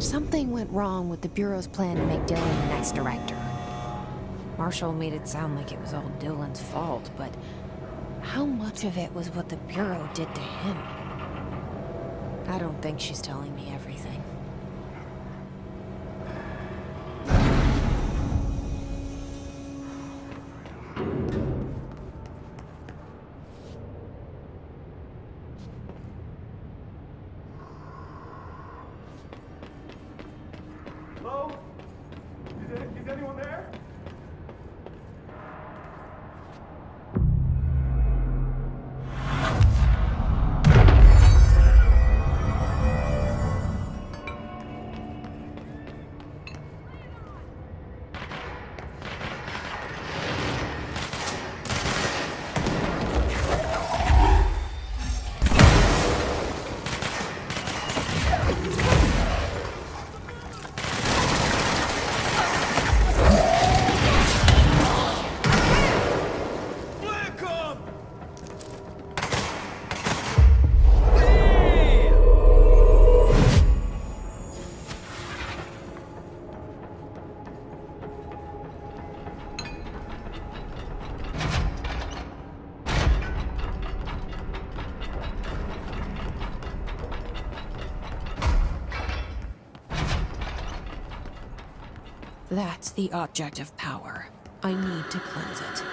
Something went wrong with the Bureau's plan to make Dylan the next director. Marshall made it sound like it was all Dylan's fault, but how much of it was what the Bureau did to him? I don't think she's telling me everything. Hello? Is anyone there? That's the object of power. I need to cleanse it.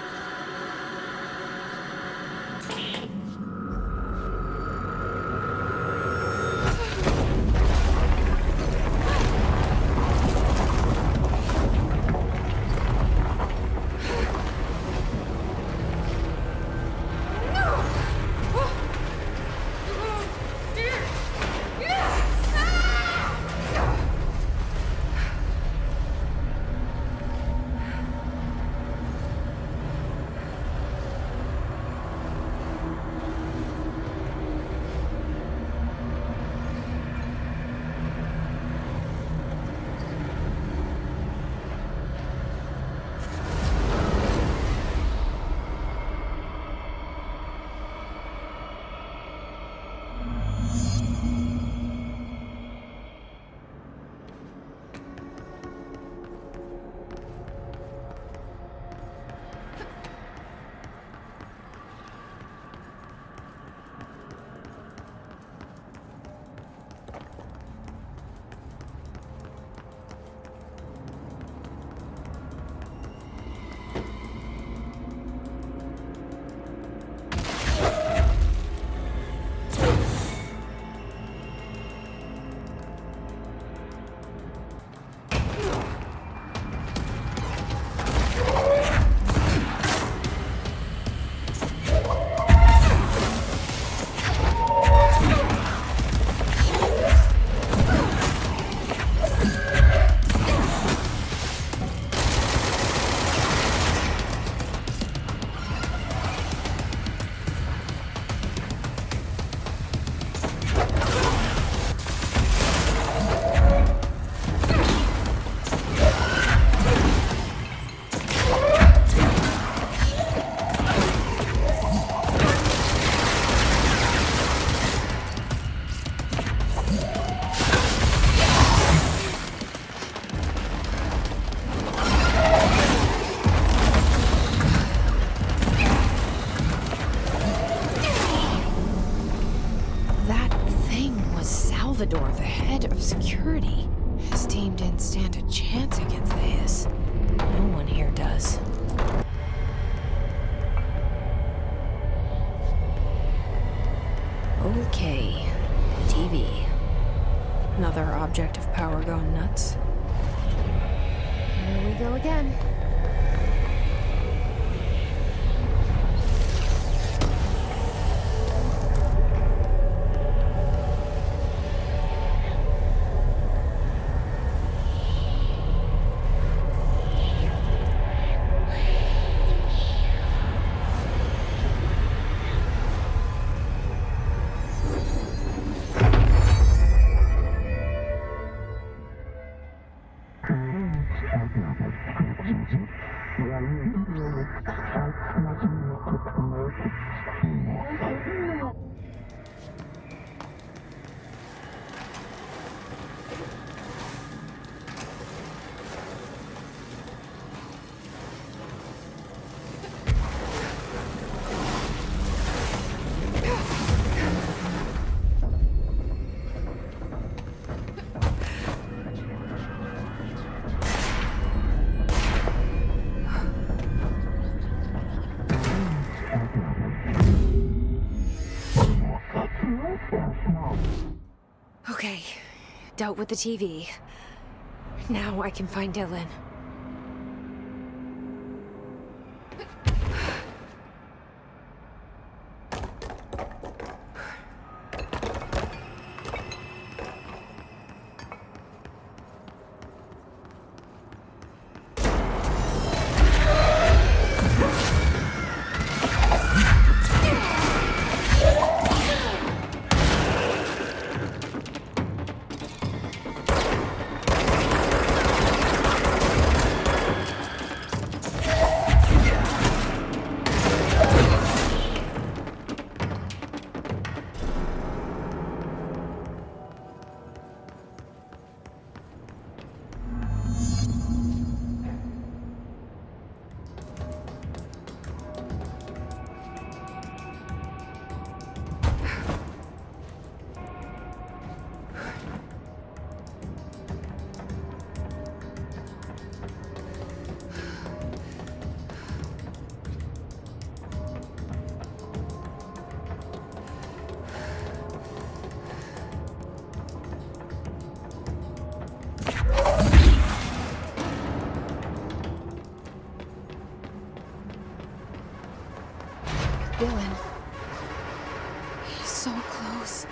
Salvador, the head of security. His team didn't stand a chance against the Hiss. No one here does. Okay, the TV. Another object of power going nuts. Here we go again. dealt with the TV. Now I can find Dylan. Dylan. He's so close.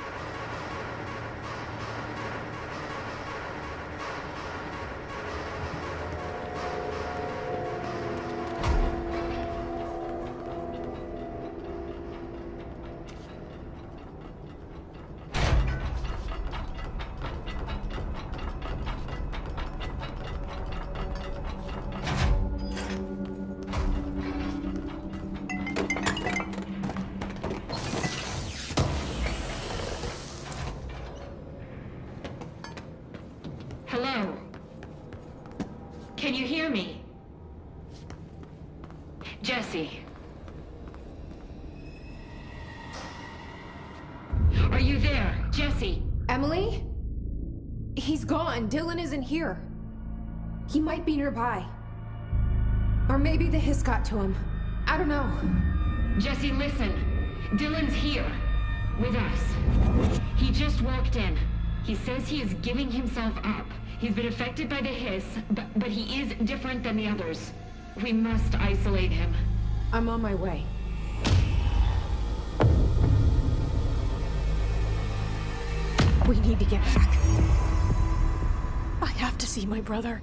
Hello? Can you hear me? Jesse? Are you there? Jesse? Emily? He's gone. Dylan isn't here. He might be nearby. Or maybe the hiss got to him. I don't know. Jesse, listen. Dylan's here. With us. He just walked in. He says he is giving himself up. He's been affected by the hiss, but he is different than the others. We must isolate him. I'm on my way. We need to get back. I have to see my brother.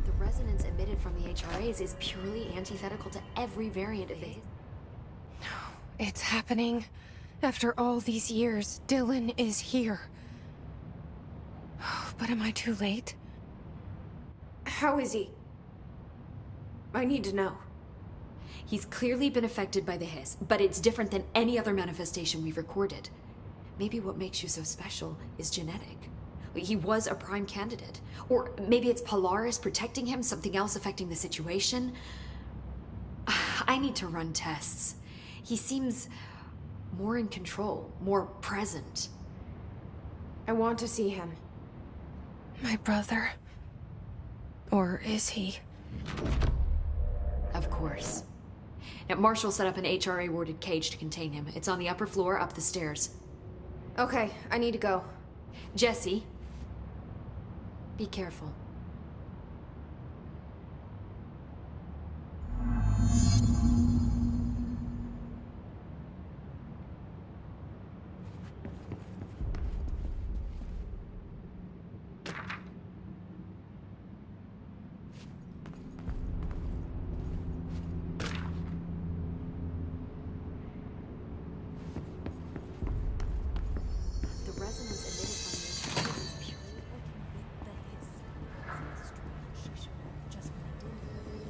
The resonance emitted from the HRAs is purely antithetical to every variant of it. It's happening. After all these years, Dylan is here. But am I too late? How is he? I need to know. He's clearly been affected by the hiss, but it's different than any other manifestation we've recorded. Maybe what makes you so special is genetic. He was a prime candidate. Or maybe it's Polaris protecting him, something else affecting the situation. I need to run tests. He seems more in control, more present. I want to see him. My brother. Or is he? Of course. Now, Marshall set up an HRA-warded cage to contain him. It's on the upper floor, up the stairs. Okay, I need to go. Jesse, be careful. The resonance emitted from the HRAs is purely the hiss. Seems strange. She showed up just when I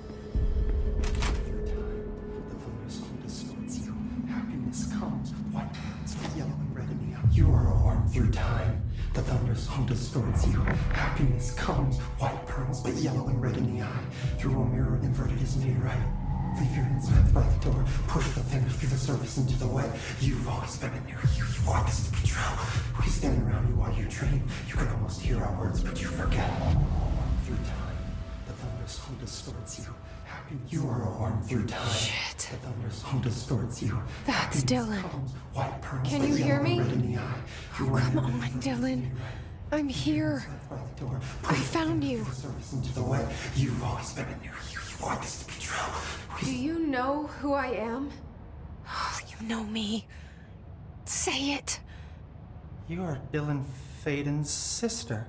through time. The thunder's home distorts you. Happiness comes, white pearls, but yellow and red in the eye. Through a mirror inverted is made right. Leave your insides by the door. Push the fingers through the surface into the wet. You've always been in there. You want this to be true. We stand around you while you dream. You can almost hear our words, but you forget. Through time. song distorts you. You are a worm through time. Shit. The thunder song distorts you. That's Dylan. White pearls, Can you hear me? red in the eye. Come on, Dylan. I'm here. I found you. Into the way. You've always been in here. You want this to be true. Do you know who I am? You know me. Say it. You are Dylan Faden's sister.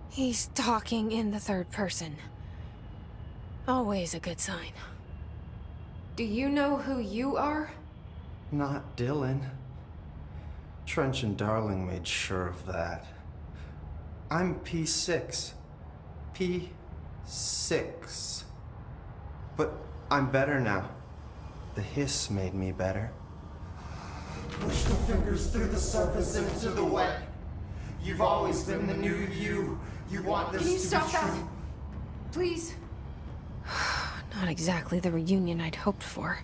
He's talking in the third person. Always a good sign. Do you know who you are? Not Dylan. Trench and Darling made sure of that. I'm P6. P6. But I'm better now. The hiss made me better. Push the fingers through the surface into the wet. You've always been the new you. You want this Can you to stop be that? true. Please. Not exactly the reunion I'd hoped for.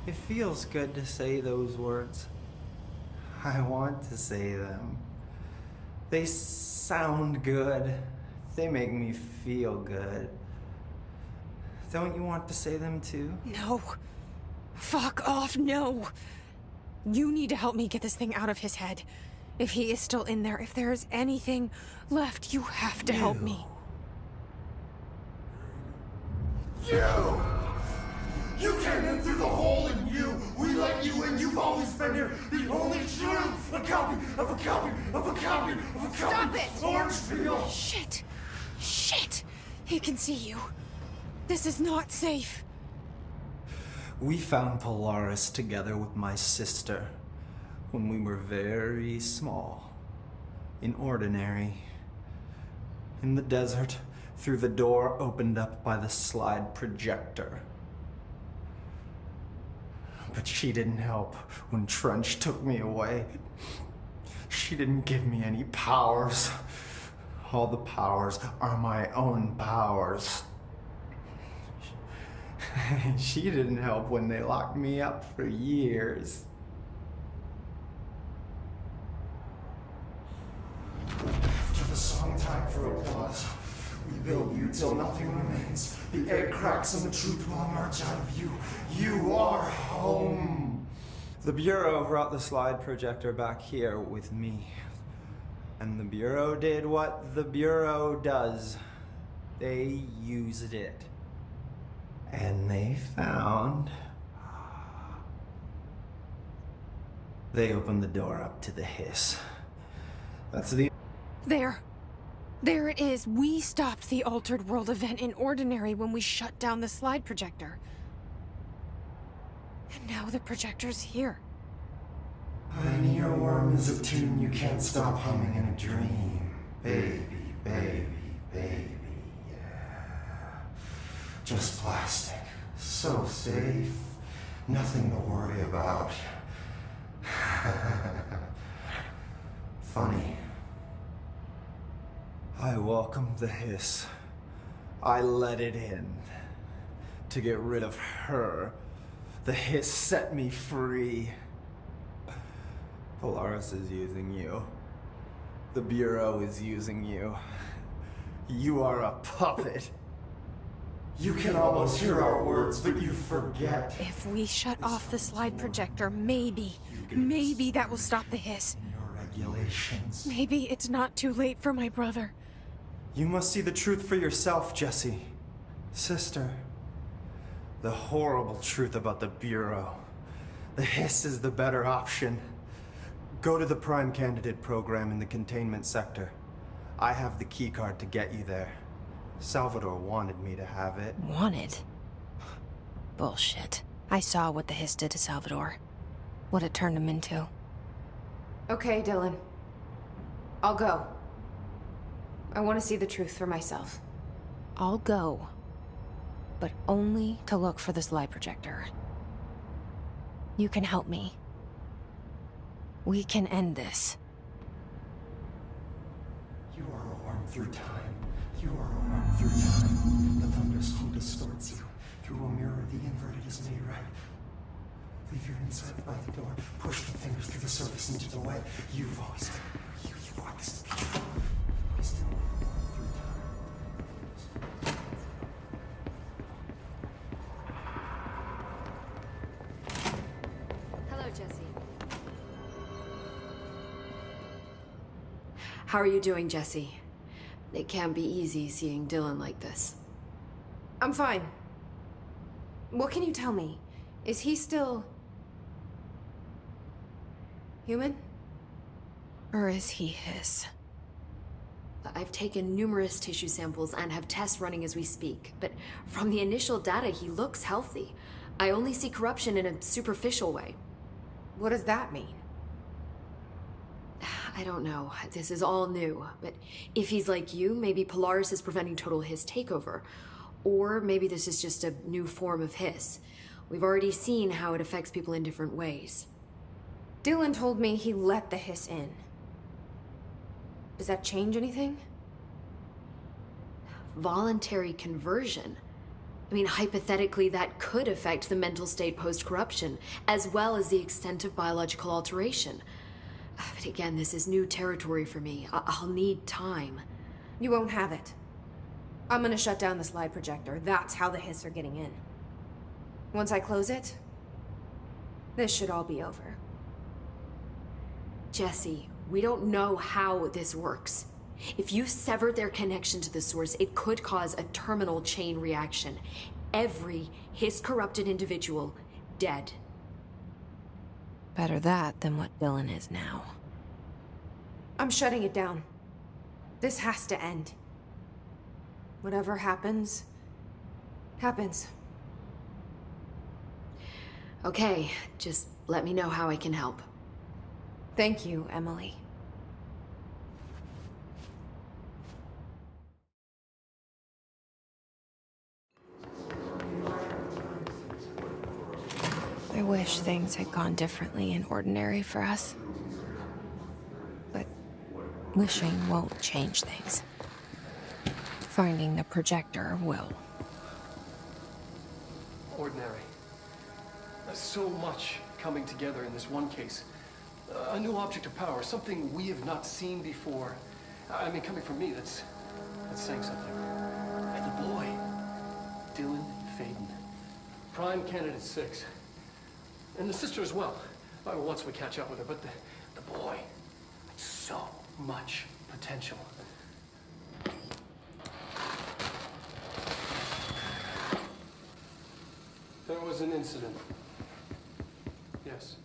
It feels good to say those words. I want to say them. They sound good. They make me feel good. Don't you want to say them too? No. Fuck off, no. You need to help me get this thing out of his head. If he is still in there, if there is anything left, you have to help me. You came in through the hole in you. We let you in. You've always been here. The only truth. A copy of a copy of a copy of a copy. Stop it! Orange peel. Shit. Shit. He can see you. This is not safe. We found Polaris together with my sister when we were very small, in Ordinary, in the desert, through the door opened up by the slide projector. But she didn't help when Trench took me away. She didn't give me any powers. All the powers are my own powers. She didn't help when they locked me up for years. After the song, time for applause. We build you till nothing remains. The egg cracks and the truth will emerge out of you. You are home. The Bureau brought the slide projector back here with me. And the Bureau did what the Bureau does. They used it. And they found... They opened the door up to the hiss. That's the... There. There it is. We stopped the Altered World event in Ordinary when we shut down the slide projector. And now the projector's here. An earworm is a tune you can't stop humming in a dream. Baby, baby, baby, yeah. Just plastic. So safe. Nothing to worry about. Funny. I welcomed the hiss. I let it in. To get rid of her. The hiss set me free. Polaris is using you. The Bureau is using you. You are a puppet. You can almost hear our words, but you forget. If we shut off the slide projector, maybe that will stop the hiss. Your regulations. Maybe it's not too late for my brother. You must see the truth for yourself, Jesse. Sister. The horrible truth about the Bureau. The hiss is the better option. Go to the Prime Candidate program in the containment sector. I have the keycard to get you there. Salvador wanted me to have it. Wanted? Bullshit. I saw what the hiss did to Salvador. What it turned him into. Okay, Dylan. I'll go. I want to see the truth for myself. I'll go. But only to look for the slide projector. You can help me. We can end this. You are a worm through time. You are a worm through time. The thunderstorm distorts you. Through a mirror, the inverted is made right. Leave your inside by the door. Push the fingers through the surface into the way. You've always been here. You want this to be true. We still are a worm through time. How are you doing, Jesse? It can't be easy seeing Dylan like this. I'm fine. What can you tell me? Is he still... human? Or is he his? I've taken numerous tissue samples and have tests running as we speak, but from the initial data, he looks healthy. I only see corruption in a superficial way. What does that mean? I don't know. This is all new, but if he's like you, maybe Polaris is preventing total Hiss takeover. Or maybe this is just a new form of Hiss. We've already seen how it affects people in different ways. Dylan told me he let the hiss in. Does that change anything? Voluntary conversion. I mean, hypothetically, that could affect the mental state post-corruption, as well as the extent of biological alteration. But again, this is new territory for me. I'll need time. You won't have it. I'm gonna shut down the slide projector. That's how the hiss are getting in. Once I close it, this should all be over. Jesse, we don't know how this works. If you sever their connection to the source, it could cause a terminal chain reaction. Every Hiss-corrupted individual dead. Better that than what Dylan is now. I'm shutting it down. This has to end. Whatever happens, happens. Okay, just let me know how I can help. Thank you, Emily. I wish things had gone differently in Ordinary for us. But wishing won't change things. Finding the projector will. Ordinary. So much coming together in this one case. A new object of power, something we have not seen before. I mean, coming from me, that's saying something. And the boy, Dylan Faden, prime candidate 6. And the sister as well, once we catch up with her. But the boy, so much potential. There was an incident. Yes.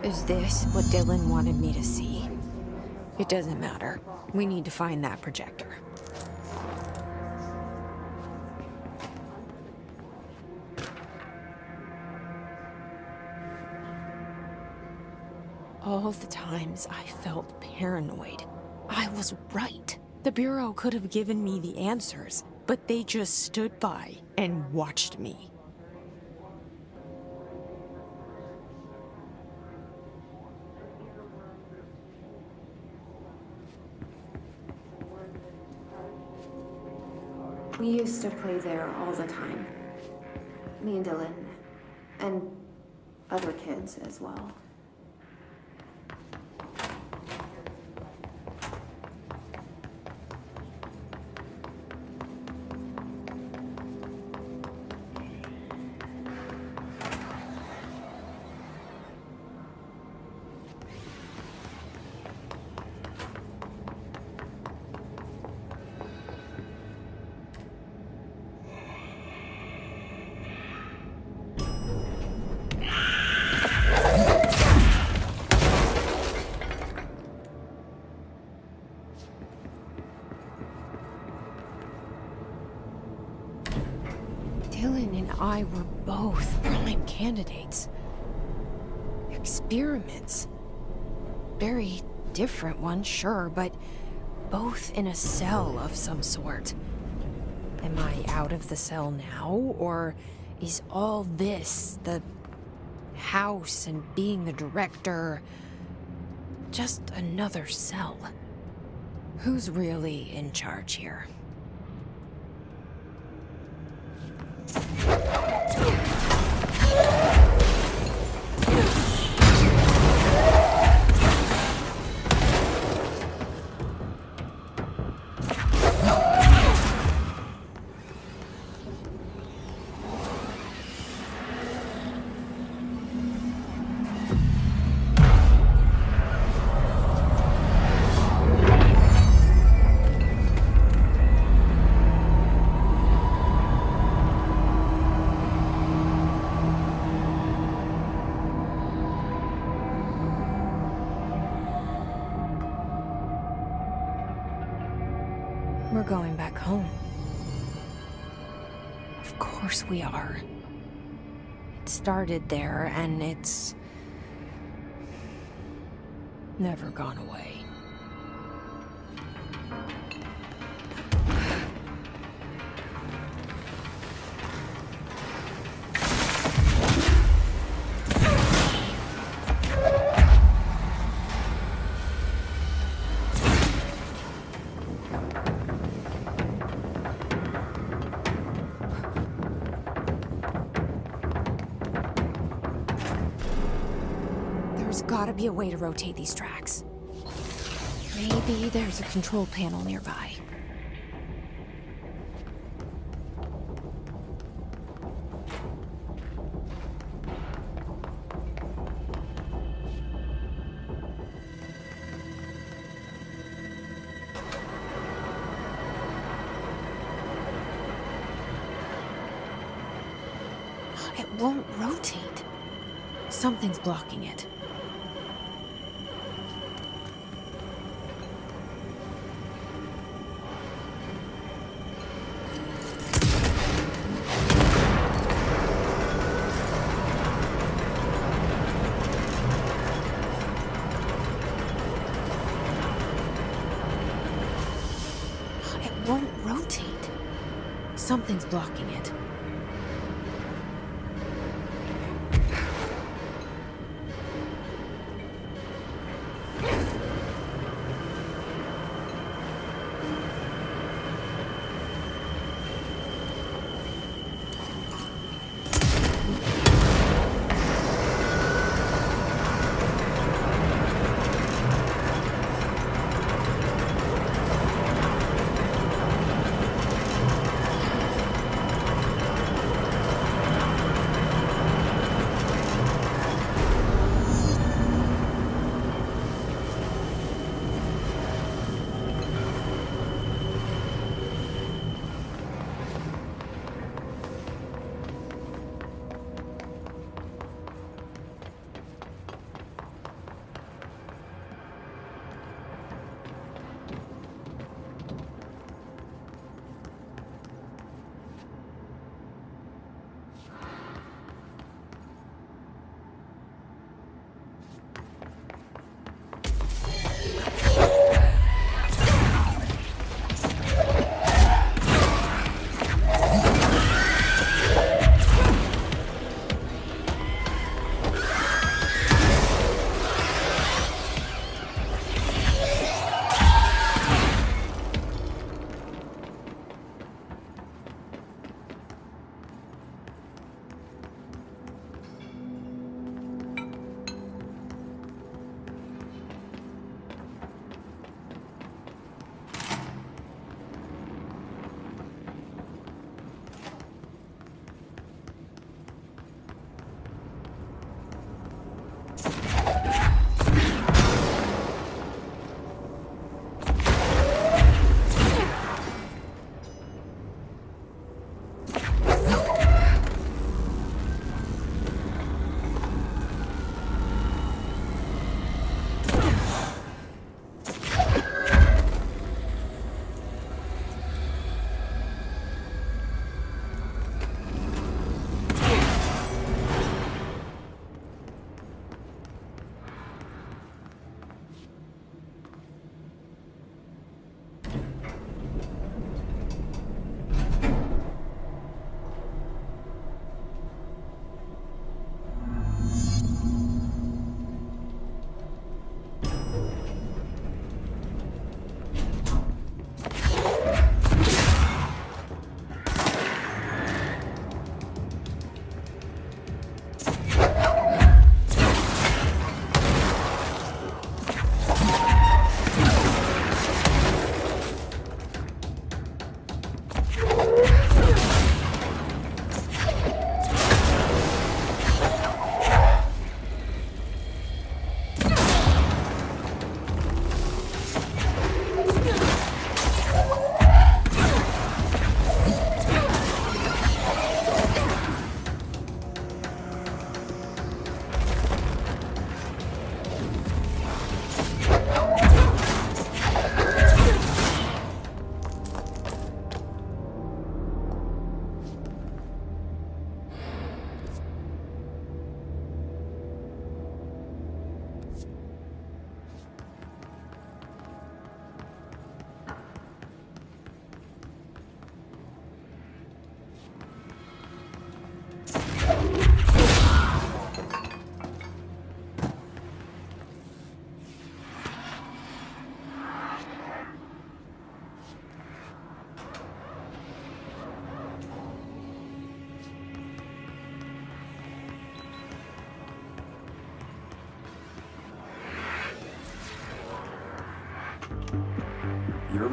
Is this what Dylan wanted me to see? It doesn't matter. We need to find that projector. All the times I felt paranoid, I was right. The Bureau could have given me the answers, but they just stood by and watched me. We used to play there all the time. Me and Dylan. And other kids as well. Dylan and I were both prime candidates. Experiments. Very different ones, sure, but both in a cell of some sort. Am I out of the cell now, or is all this, the house and being the director, just another cell? Who's really in charge here? We're going back home. Of course we are. It started there, and it's never gone away. There's gotta be a way to rotate these tracks. Maybe there's a control panel nearby. It won't rotate. Something's blocking it. It won't rotate. Something's blocking it.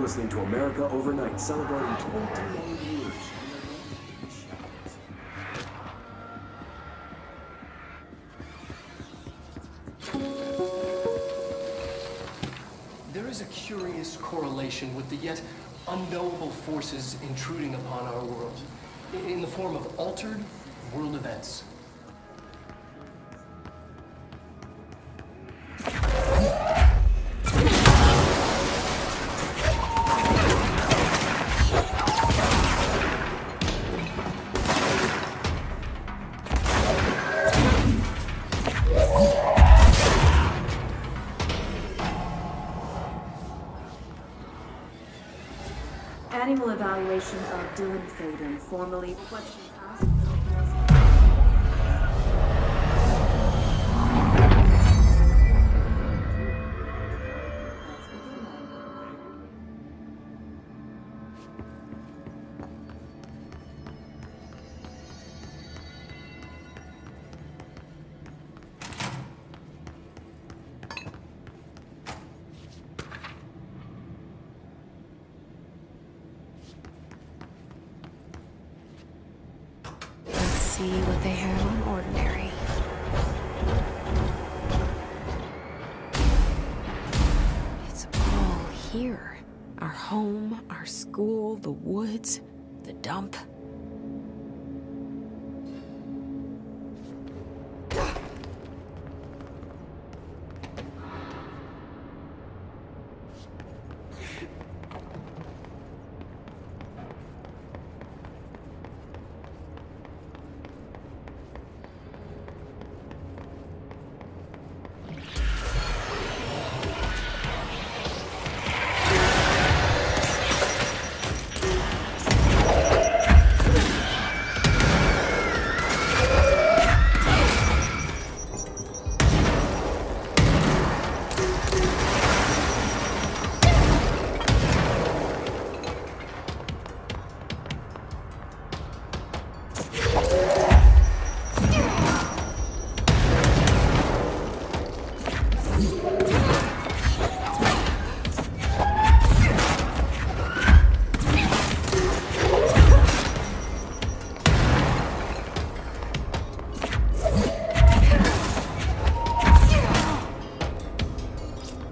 listening to America Overnight, celebrating 29 years. There is a curious correlation with the yet unknowable forces intruding upon our world in the form of altered world events. Annual evaluation of Dylan Faden, formerly question asked. See what they have on ordinary. It's all here. Our home, our school, the woods, the dump.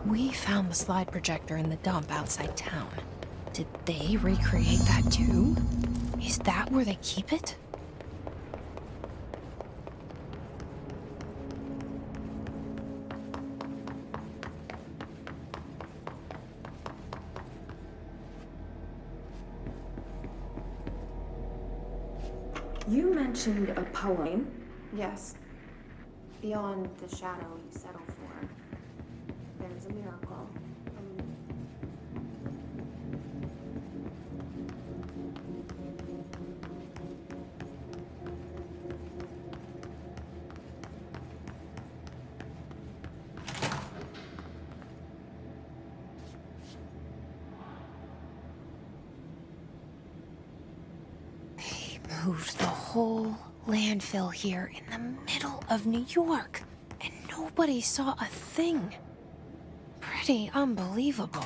We found the slide projector in the dump outside town. Did they recreate that too? Is that where they keep it? You mentioned a poem. Yes. Beyond the shadow you settle for, there's a miracle. Moved the whole landfill here in the middle of New York, and nobody saw a thing. Pretty unbelievable.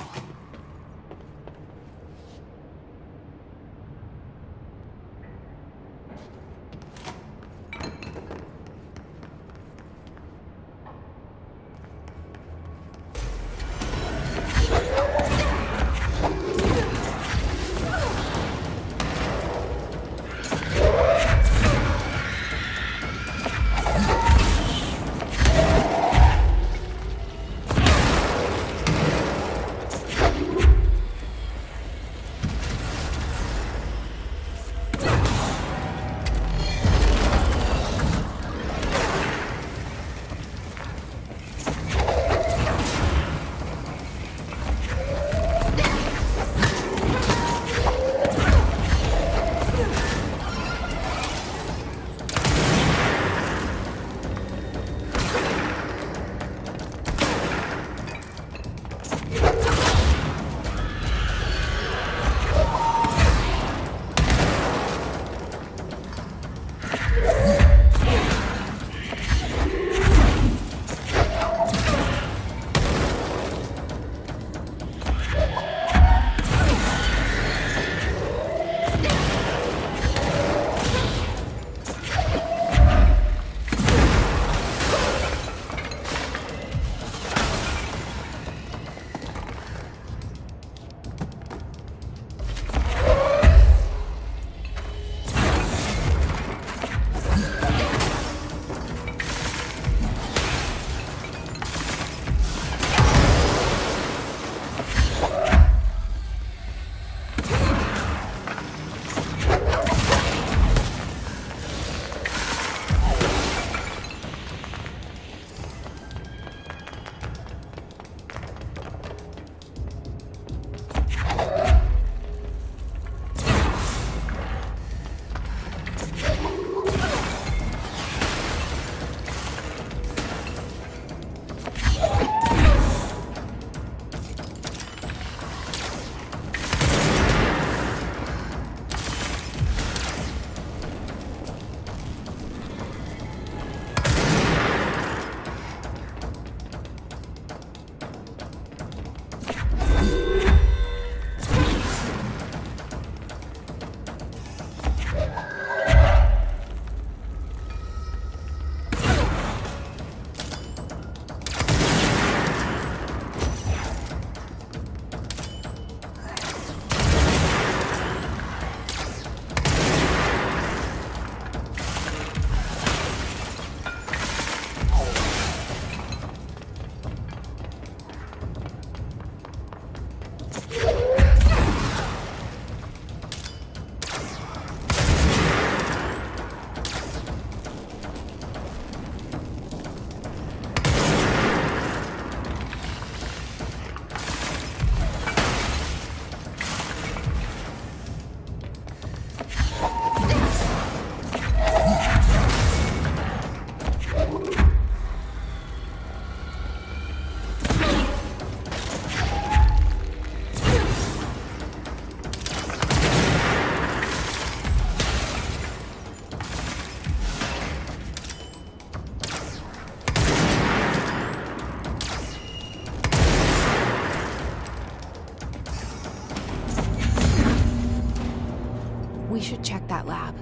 that lab.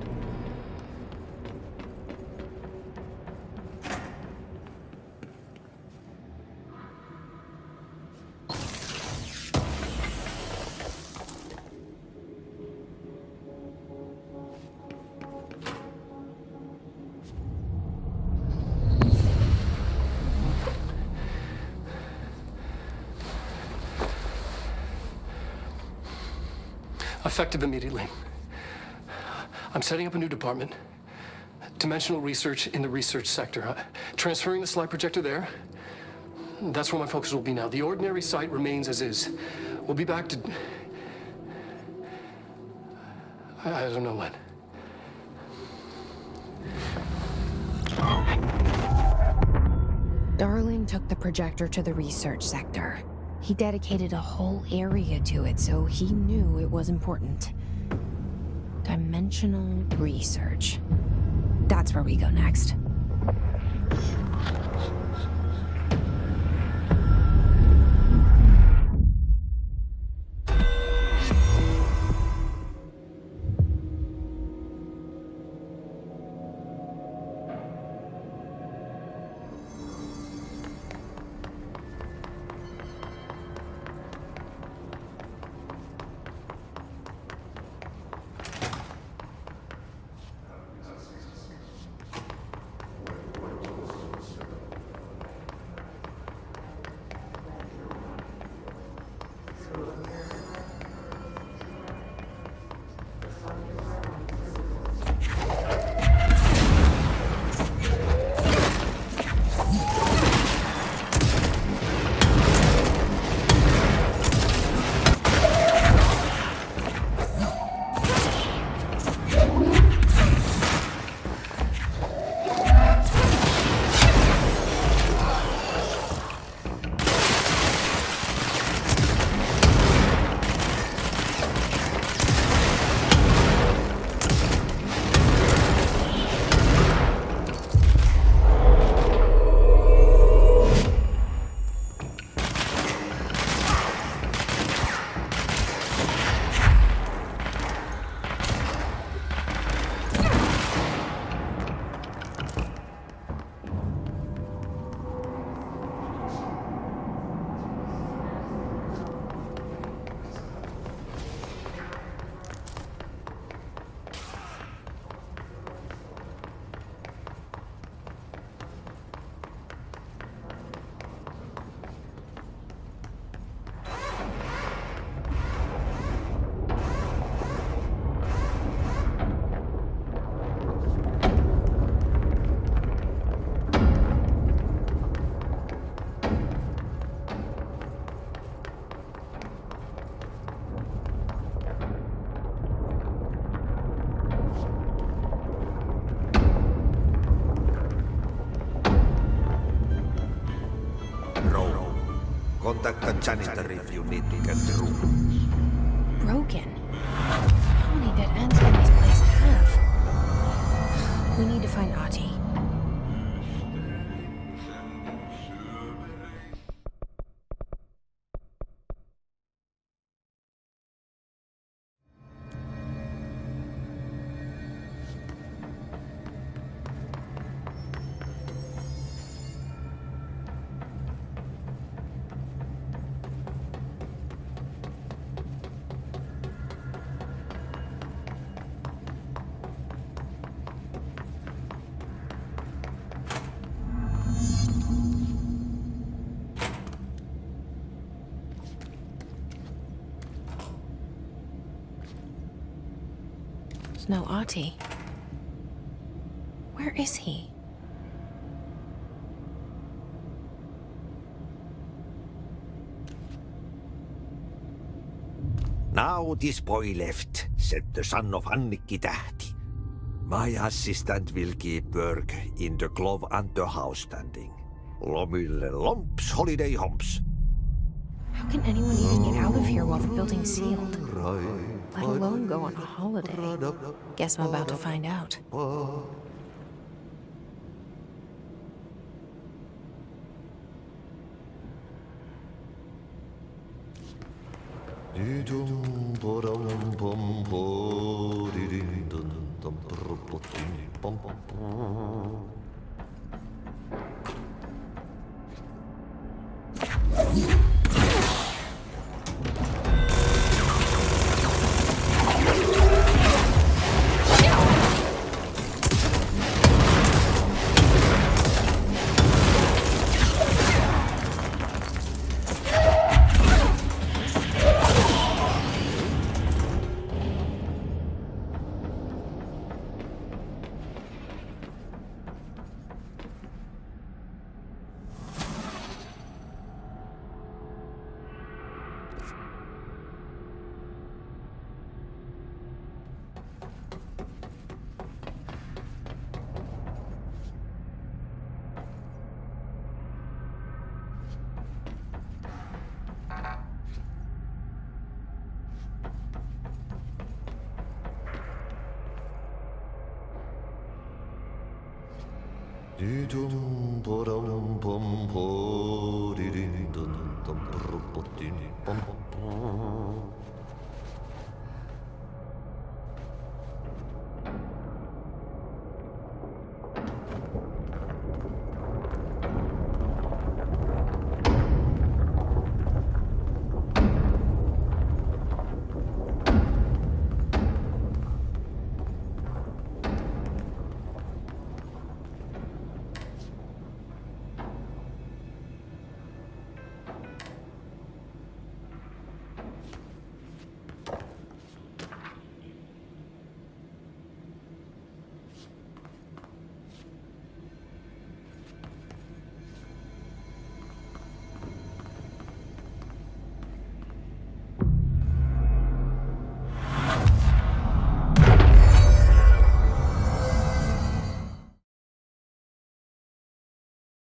Effective immediately. I'm setting up a new department. Dimensional research in the research sector. Transferring the slide projector there. That's where my focus will be now. The ordinary site remains as is. We'll be back to... I don't know when. Darling took the projector to the research sector. He dedicated a whole area to it, so he knew it was important. Dimensional research. That's where we go next. Contact the janitor if you need to get the room. Broken? How many dead ends can this place have? We need to find Ahti. There's no Ahti. Where is he? Now this boy left, said the son of Annikki Tähti. My assistant will keep work in the glove and the house standing. Lomille lomps, holiday humps. How can anyone even get out of here while the building's sealed? Let alone go on a holiday. Guess I'm about to find out. Dum, ba-dum, bum, ba-di-ding, dun. Dum bum bum ho di dum dum bum bum bum